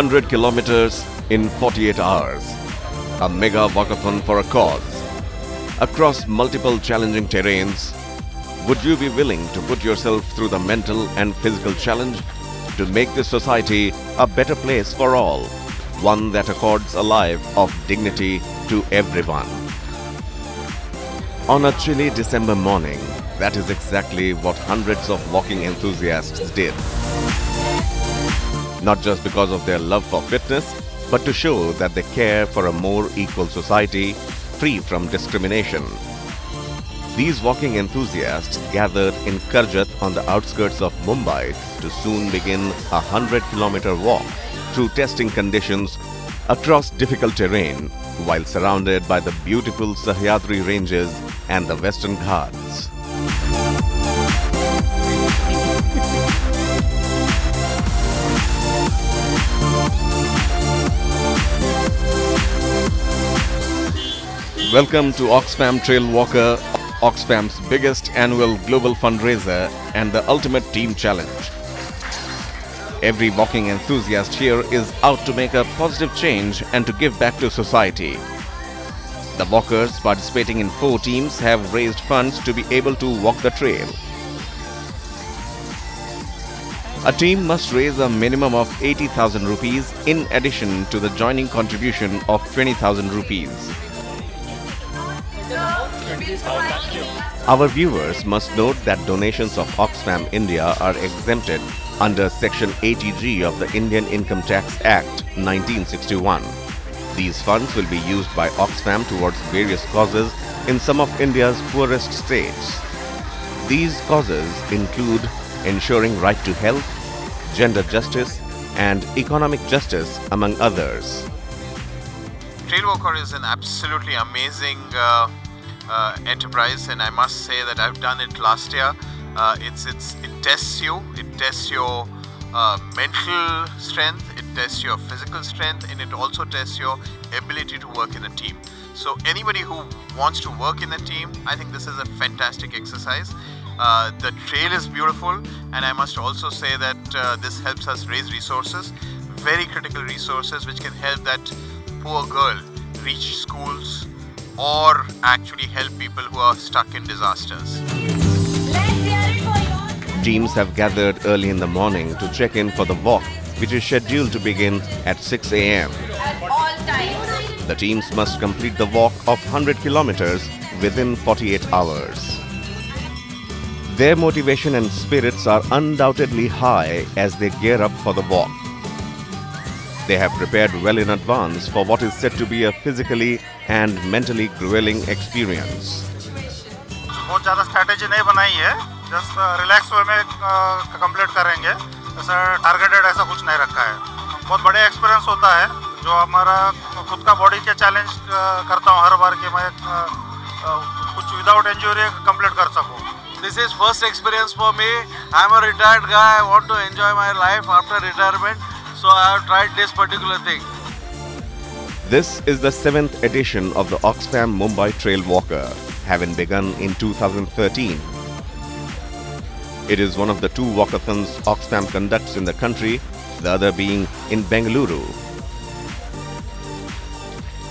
100 kilometers in 48 hours. A mega walkathon for a cause. Across multiple challenging terrains, would you be willing to put yourself through the mental and physical challenge to make this society a better place for all, one that accords a life of dignity to everyone? On a chilly December morning, that is exactly what hundreds of walking enthusiasts did. Not just because of their love for fitness, but to show that they care for a more equal society, free from discrimination. These walking enthusiasts gathered in Karjat on the outskirts of Mumbai to soon begin a 100-kilometer walk through testing conditions across difficult terrain while surrounded by the beautiful Sahyadri ranges and the Western Ghats. Welcome to Oxfam Trailwalker, Oxfam's biggest annual global fundraiser and the ultimate team challenge. Every walking enthusiast here is out to make a positive change and to give back to society. The walkers participating in 4 teams have raised funds to be able to walk the trail. A team must raise a minimum of 80,000 rupees in addition to the joining contribution of 20,000 rupees. Our viewers must note that donations of Oxfam India are exempted under Section 80G of the Indian Income Tax Act 1961. These funds will be used by Oxfam towards various causes in some of India's poorest states. These causes include ensuring right to health, gender justice, and economic justice, among others. Trailwalker is an absolutely amazing enterprise, and I must say that I've done it last year. It tests you. It tests your mental strength. It tests your physical strength, and it also tests your ability to work in a team. So anybody who wants to work in a team, I think this is a fantastic exercise. The trail is beautiful, and I must also say that this helps us raise resources, very critical resources, which can help that poor girl reach schools or actually help people who are stuck in disasters. Teams have gathered early in the morning to check in for the walk, which is scheduled to begin at 6 a.m. The teams must complete the walk of 100 kilometers within 48 hours. Their motivation and spirits are undoubtedly high as they gear up for the walk. They have prepared well in advance for what is said to be a physically and mentally grueling experience. बहुत ज़्यादा strategy नहीं बनाई है, just relax way में complete करेंगे. ऐसा targeted ऐसा कुछ नहीं रखा है. बहुत बड़े experience होता है, जो हमारा खुद का body के challenge करता हूँ हर बार कि मैं कुछ without injury complete कर सकूँ. This is first experience for me. I am a retired guy. I want to enjoy my life after retirement. So I have tried this particular thing. This is the 7th edition of the Oxfam Mumbai Trailwalker, having begun in 2013. It is one of the 2 walkathons Oxfam conducts in the country, the other being in Bengaluru.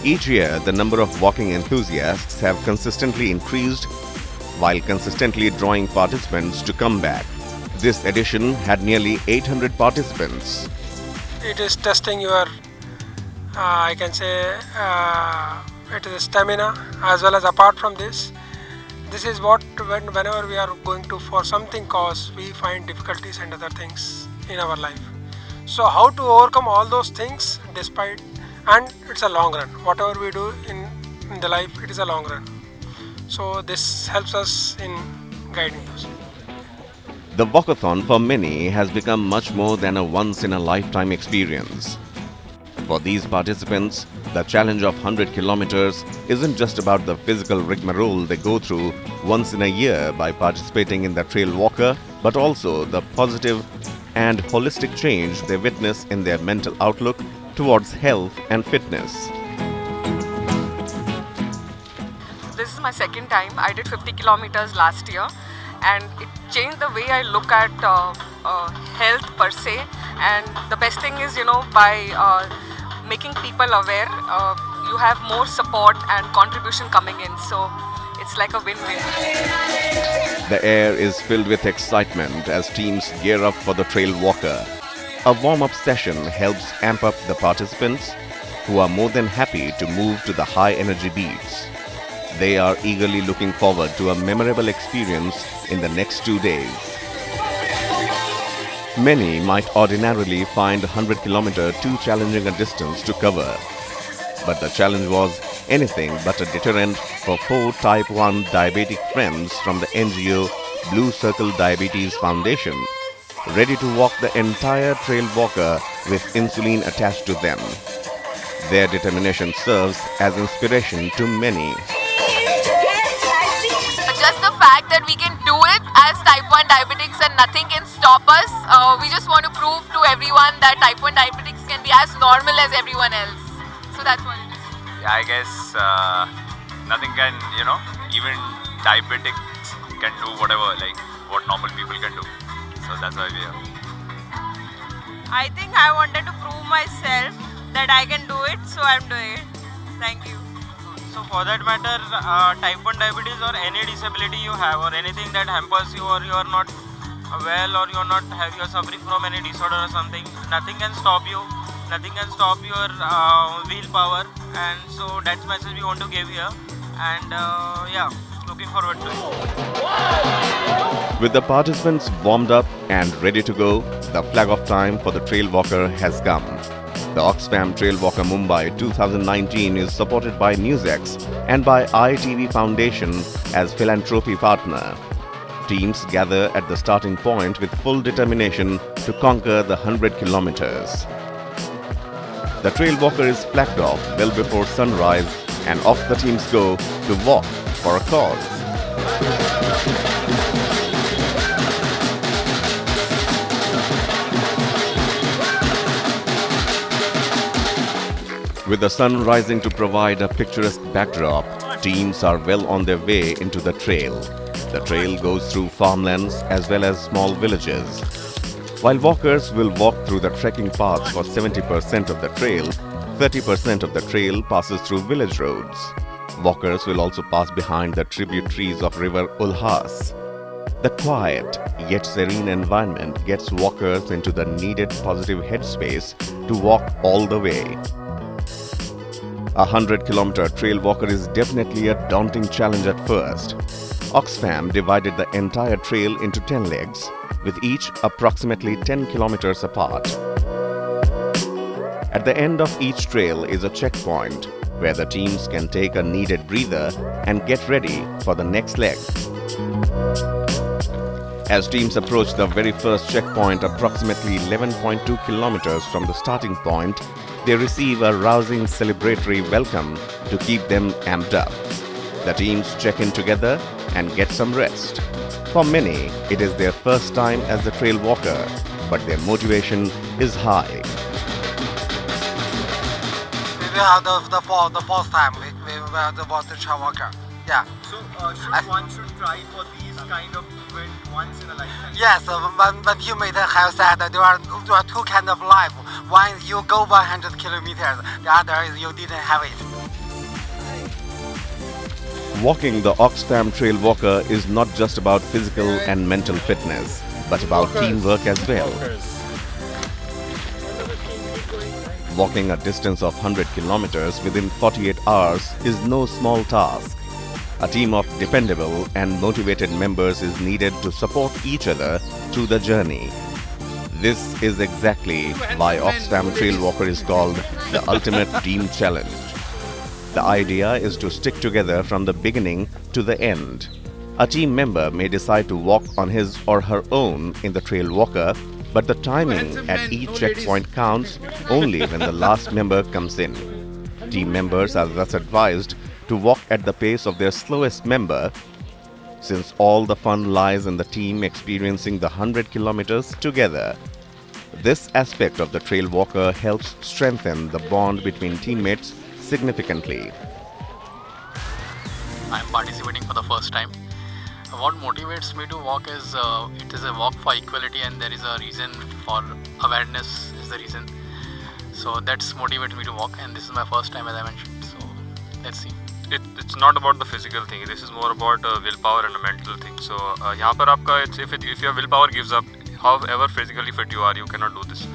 Each year, the number of walking enthusiasts have consistently increased, while consistently drawing participants to come back. This edition had nearly 800 participants. It is testing your, I can say, it is stamina, as well as apart from this. This is what whenever we are going to for something cause, we find difficulties and other things in our life. So how to overcome all those things despite, and it's a long run. Whatever we do in the life, it is a long run. So this helps us in guiding us. The walkathon for many has become much more than a once-in-a-lifetime experience. For these participants, the challenge of 100 kilometers isn't just about the physical rigmarole they go through once in a year by participating in the trail walker, but also the positive and holistic change they witness in their mental outlook towards health and fitness. This is my second time. I did 50 kilometers last year, and it changed the way I look at health per se. And the best thing is, by making people aware, you have more support and contribution coming in. So it's like a win-win. The air is filled with excitement as teams gear up for the Trail Walker. A warm-up session helps amp up the participants, who are more than happy to move to the high-energy beats. They are eagerly looking forward to a memorable experience in the next 2 days. Many might ordinarily find 100 km too challenging a distance to cover. But the challenge was anything but a deterrent for 4 Type 1 diabetic friends from the NGO Blue Circle Diabetes Foundation, ready to walk the entire Trail Walker with insulin attached to them. Their determination serves as inspiration to many. Just the fact that we can do it as Type 1 diabetics and nothing can stop us. We just want to prove to everyone that Type 1 diabetics can be as normal as everyone else. So that's what it is. Yeah, I guess nothing can, even diabetics can do whatever, like what normal people can do. So that's why we are. I think I wanted to prove myself that I can do it, so I'm doing it. Thank you. So for that matter, type 1 diabetes or any disability you have or anything that hampers you, or you are not well, or you're suffering from any disorder or something, nothing can stop you. Nothing can stop your willpower, and so that's the message we want to give here. And yeah, looking forward to it. With the participants warmed up and ready to go, the flag of time for the Trail Walker has come. The Oxfam Trailwalker Mumbai 2019 is supported by NewsX and by ITV Foundation as philanthropy partner. Teams gather at the starting point with full determination to conquer the 100 kilometers. The Trail Walker is flagged off well before sunrise, and off the teams go to walk for a cause. With the sun rising to provide a picturesque backdrop, teams are well on their way into the trail. The trail goes through farmlands as well as small villages. While walkers will walk through the trekking paths for 70% of the trail, 30% of the trail passes through village roads. Walkers will also pass behind the tributaries of River Ulhas. The quiet yet serene environment gets walkers into the needed positive headspace to walk all the way. A 100-kilometer trail walker is definitely a daunting challenge at first. Oxfam divided the entire trail into 10 legs, with each approximately 10 kilometers apart. At the end of each trail is a checkpoint where the teams can take a needed breather and get ready for the next leg. As teams approach the very first checkpoint, approximately 11.2 kilometers from the starting point, they receive a rousing celebratory welcome to keep them amped up. The teams check in together and get some rest. For many, it is their first time as the trail walker, but their motivation is high. We have the first time we were the trail walker. Yeah. So one should try for these kind of event once in a lifetime? Yes, when you may have said that there are two kinds of life. One is you go 100 kilometers, the other is you didn't have it. Walking the Oxfam Trailwalker is not just about physical and mental fitness, but about teamwork as well. Walking a distance of 100 kilometers within 48 hours is no small task. A team of dependable and motivated members is needed to support each other through the journey. This is exactly why Oxfam Trailwalker is called the ultimate team challenge. The idea is to stick together from the beginning to the end. A team member may decide to walk on his or her own in the trail walker, but the timing at each checkpoint counts only when the last member comes in. Team members are thus advised to walk at the pace of their slowest member, since all the fun lies in the team experiencing the 100 kilometers together. This aspect of the trail walker helps strengthen the bond between teammates significantly. I am participating for the first time. What motivates me to walk is it is a walk for equality, and there is a reason for awareness is the reason. So that's motivated me to walk, and this is my first time, as I mentioned. So let's see. It's not about the physical thing. This is more about willpower and a mental thing. So यहाँ पर आपका if your willpower gives up, however physically fit you are, you cannot do this.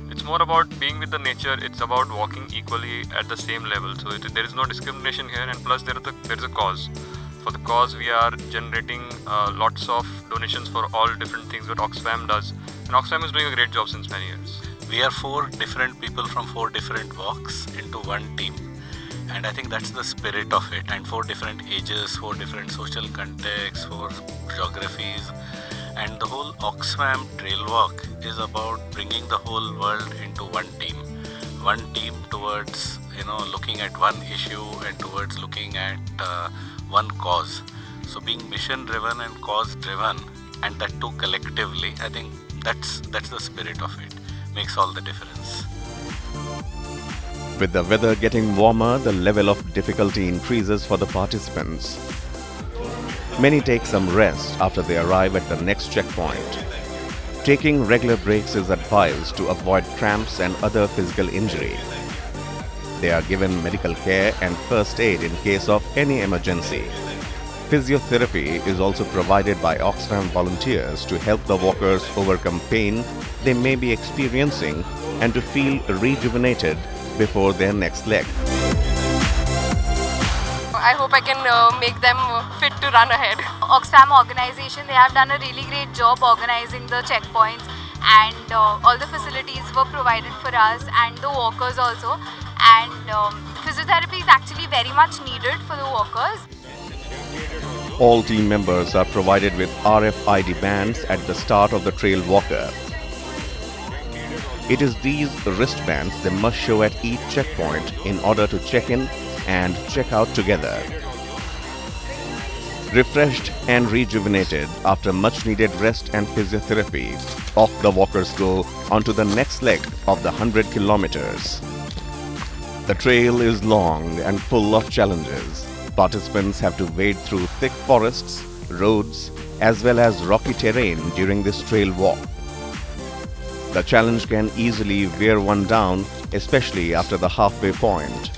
It's more about being with the nature. It's about walking equally at the same level. So there is no discrimination here, and plus there is a cause. For the cause, we are generating lots of donations for all different things that Oxfam does, and Oxfam is doing a great job since many years. We are 4 different people from 4 different walks into one team, and I think that's the spirit of it. And 4 different ages, 4 different social contexts, 4 geographies, and the whole Oxfam Trailwalk is about bringing the whole world into one team towards looking at one issue and towards looking at one cause. So being mission driven and cause driven, and that too collectively, I think that's the spirit of it. Makes all the difference. With the weather getting warmer, the level of difficulty increases for the participants. Many take some rest after they arrive at the next checkpoint. Taking regular breaks is advised to avoid cramps and other physical injury. They are given medical care and first aid in case of any emergency. Physiotherapy is also provided by Oxfam volunteers to help the walkers overcome pain they may be experiencing and to feel rejuvenated before their next leg. I hope I can make them fit to run ahead. Oxfam organization, they have done a really great job organizing the checkpoints, and all the facilities were provided for us and the walkers also. And physiotherapy is actually very much needed for the walkers. All team members are provided with RFID bands at the start of the trail walker. It is these wristbands they must show at each checkpoint in order to check in and check out together. Refreshed and rejuvenated after much needed rest and physiotherapy, off the walkers go onto the next leg of the 100 kilometers. The trail is long and full of challenges. Participants have to wade through thick forests, roads, as well as rocky terrain during this trail walk. The challenge can easily wear one down, especially after the halfway point.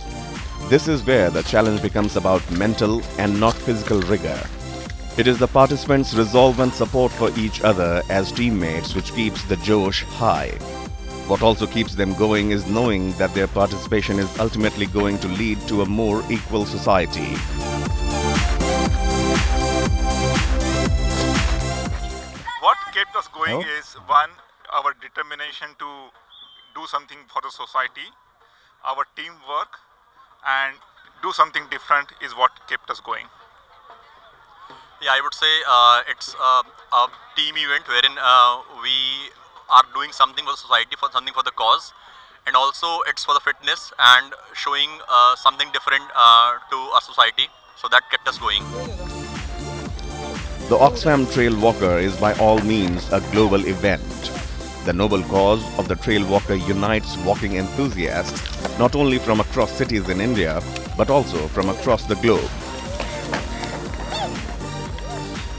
This is where the challenge becomes about mental and not physical rigor. It is the participants' resolve and support for each other as teammates which keeps the josh high. What also keeps them going is knowing that their participation is ultimately going to lead to a more equal society. What kept us going is, one, our determination to do something for the society, our teamwork, and do something different is what kept us going. Yeah, I would say it's a team event wherein we are doing something for the society, for something for the cause, and also it's for the fitness and showing something different to our society. So that kept us going. The Oxfam Trailwalker is by all means a global event. The noble cause of the Trailwalker unites walking enthusiasts not only from across cities in India, but also from across the globe.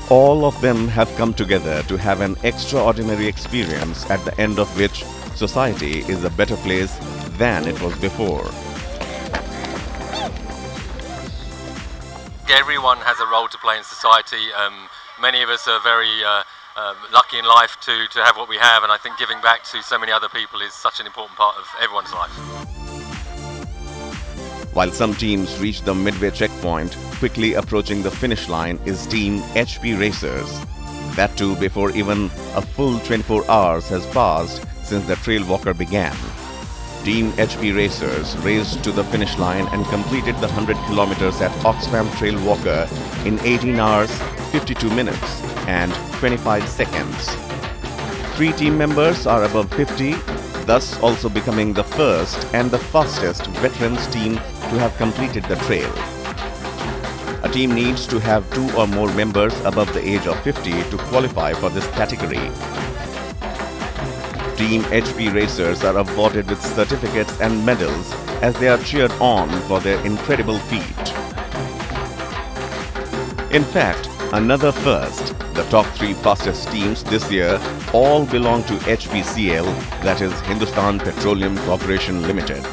All of them have come together to have an extraordinary experience at the end of which society is a better place than it was before. Everyone has a role to play in society. Many of us are very lucky in life to have what we have, and I think giving back to so many other people is such an important part of everyone's life. While some teams reach the midway checkpoint, quickly approaching the finish line is Team HP Racers. That too before even a full 24 hours has passed since the Trailwalker began. Team HP Racers raced to the finish line and completed the 100 kilometers at Oxfam Trailwalker in 18 hours, 52 minutes and 25 seconds. 3 team members are above 50, thus also becoming the first and the fastest veterans team to have completed the trail. A team needs to have 2 or more members above the age of 50 to qualify for this category. Team HP Racers are awarded with certificates and medals as they are cheered on for their incredible feat. In fact, Another first, the top 3 fastest teams this year all belong to HPCL, that is Hindustan Petroleum Corporation Limited.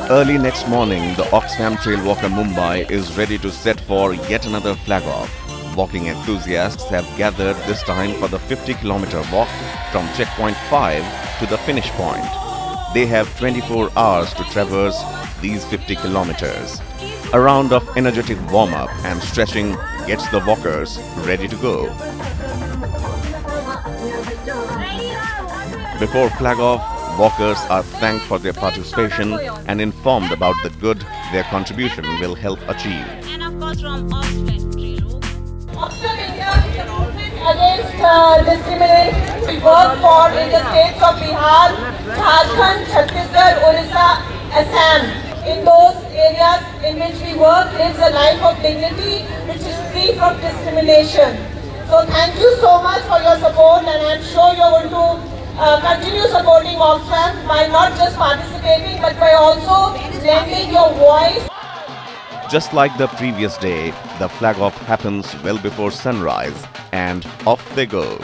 Early next morning, the Oxfam Trailwalker Mumbai is ready to set for yet another flag-off. Walking enthusiasts have gathered this time for the 50-kilometer walk from checkpoint 5 to the finish point. They have 24 hours to traverse these 50 kilometers. A round of energetic warm-up and stretching gets the walkers ready to go. Before flag-off, walkers are thanked for their participation and informed about the good their contribution will help achieve. And of course from Oxfam Trailwalker. Oxfam India is a movement against discrimination. We work for in the states of Bihar, Jharkhand, Chhattisgarh, Orissa, Assam. In those areas in which we work lives a life of dignity which is free from discrimination. So thank you so much for your support, and I'm sure you're going to continue supporting Oxfam by not just participating but by also lending your voice. Just like the previous day, the flag-off happens well before sunrise and off they go.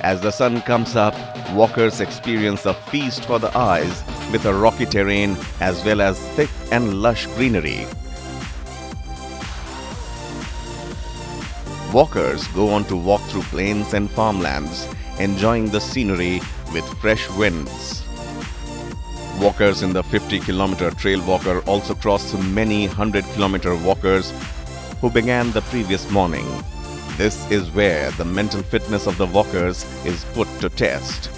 As the sun comes up, walkers experience a feast for the eyes with a rocky terrain as well as thick and lush greenery. Walkers go on to walk through plains and farmlands, enjoying the scenery with fresh winds. Walkers in the 50-kilometer trail walker also cross many 100-kilometer walkers who began the previous morning. This is where the mental fitness of the walkers is put to test.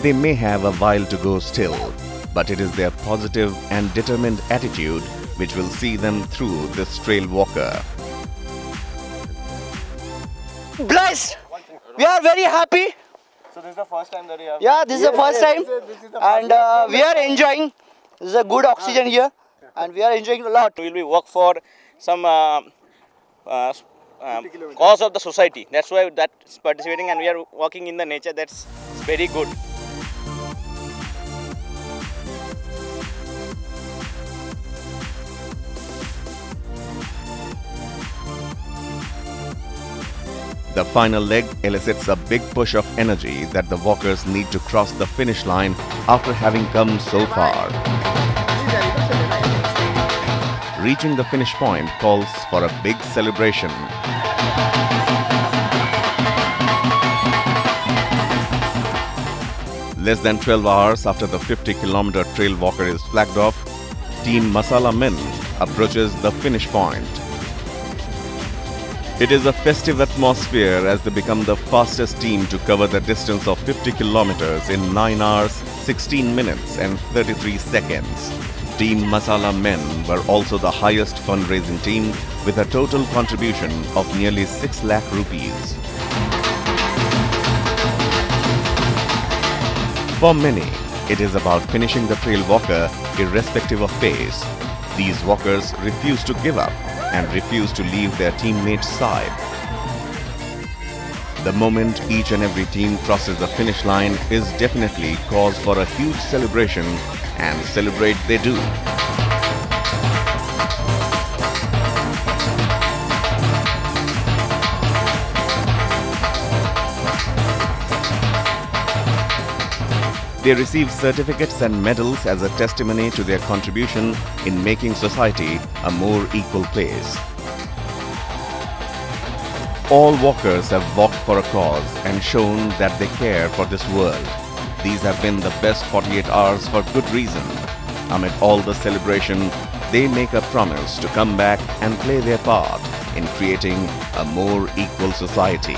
They may have a while to go still, but it is their positive and determined attitude which will see them through this trail walker. Blessed! We are very happy. So this is the first time that you have... Yeah, this is the first time. And we are enjoying. This is a good oxygen here. And we are enjoying a lot. We will work for some cause of the society. That's why that's participating, and we are working in the nature. That's very good. The final leg elicits a big push of energy that the walkers need to cross the finish line after having come so far. Reaching the finish point calls for a big celebration. Less than 12 hours after the 50-kilometer trail walker is flagged off, Team Masala Men approaches the finish point. It is a festive atmosphere as they become the fastest team to cover the distance of 50 kilometers in 9 hours, 16 minutes and 33 seconds. Team Masala Men were also the highest fundraising team with a total contribution of nearly 6 lakh rupees. For many, it is about finishing the trail walker irrespective of pace. These walkers refuse to give up and refuse to leave their teammates' side. The moment each and every team crosses the finish line is definitely cause for a huge celebration, and celebrate they do. They receive certificates and medals as a testimony to their contribution in making society a more equal place. All walkers have walked for a cause and shown that they care for this world. These have been the best 48 hours for good reason. Amid all the celebration, they make a promise to come back and play their part in creating a more equal society.